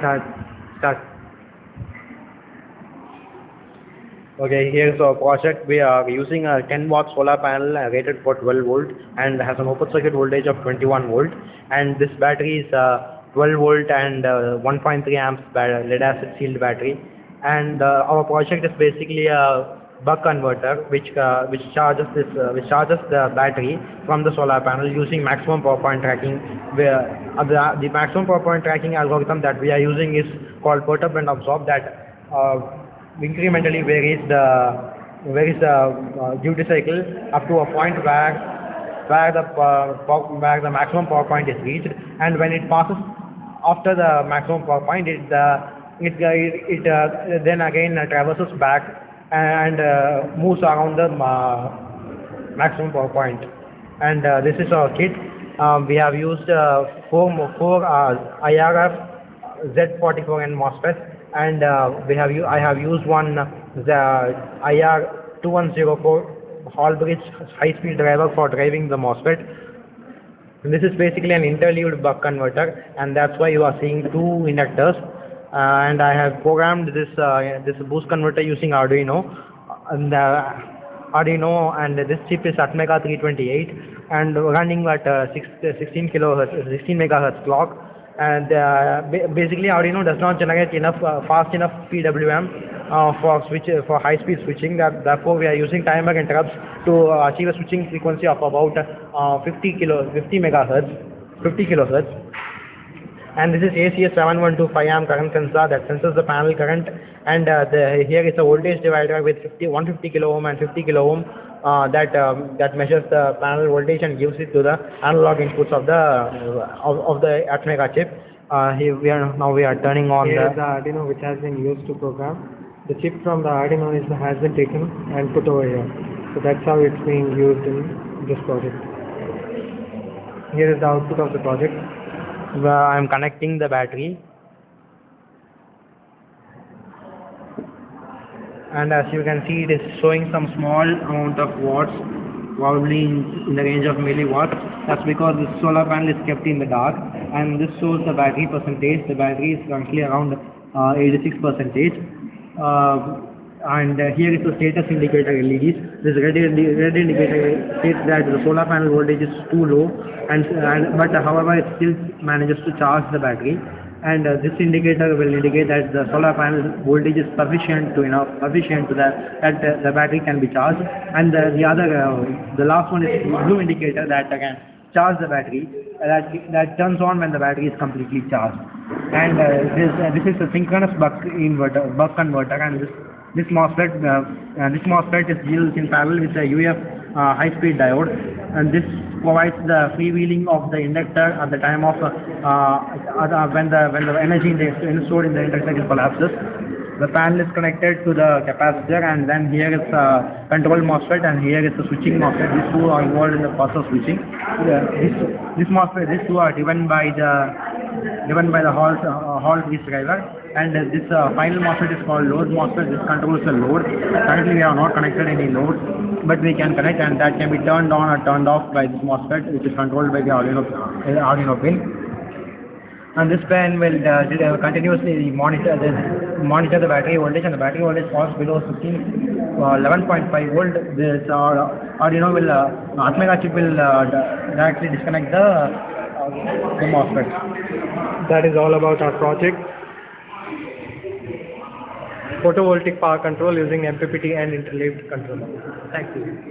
Start. Start. Okay, here's our project. We are using a 10-watt solar panel rated for 12 volt and has an open circuit voltage of 21 volt. And this battery is 12 volt and 1.3 amps lead acid sealed battery. And our project is basically a buck converter which charges the battery from the solar panel using maximum power point tracking. Where the maximum power point tracking algorithm that we are using is called perturb and absorb, that incrementally varies the duty cycle up to a point where the maximum power point is reached, and when it passes after the maximum power point, it then again traverses back and moves around the maximum power point. And this is our kit. We have used four IRF Z44N MOSFETs, and I have used one the IR2104 Hall bridge high-speed driver for driving the MOSFET. This is basically an interleaved buck converter, and that's why you are seeing two inductors. And I have programmed this boost converter using Arduino, and this chip is Atmega 328 and running at 16 megahertz clock. And basically Arduino does not generate fast enough PWM for high speed switching. Therefore we are using timer interrupts to achieve a switching frequency of about 50 kilohertz. And this is ACS 7125 amp current sensor that senses the panel current, and here is a voltage divider with 150 kilo ohm and 50 kilo ohm that measures the panel voltage and gives it to the analog inputs of the Atmega chip. Here we are turning on the Arduino which has been used to program. The chip from the Arduino has been taken and put over here. So that's how it's being used in this project. Here is the output of the project. I am connecting the battery, and as you can see, it is showing some small amount of watts, probably in the range of milliwatts. That's because the solar panel is kept in the dark, and this shows the battery percentage. The battery is currently around 86%. And here is the status indicator LEDs. This red indicator states that the solar panel voltage is too low, but however it still manages to charge the battery. And this indicator will indicate that the solar panel voltage is sufficient that the battery can be charged. And the last one is blue indicator that can charge the battery. That turns on when the battery is completely charged. And this is a synchronous buck converter, and this MOSFET is used in parallel with the UF high-speed diode, and this provides the freewheeling of the inductor at the time of when the energy stored in the inductor collapses. The panel is connected to the capacitor, and then here is a control MOSFET, and here is the switching MOSFET. These two are involved in the process of switching. These two are driven by the Hall bridge driver, and this final MOSFET is called load MOSFET. This controls the load. Currently we have not connected any load, but we can connect, and that can be turned on or turned off by this MOSFET, which is controlled by the Arduino pin. And this pen will continuously monitor the battery voltage, and the battery voltage falls below 11.5 volt. This Atmega chip will directly disconnect the MOSFET. That is all about our project. Photovoltaic power control using MPPT and interleaved controller. Thank you.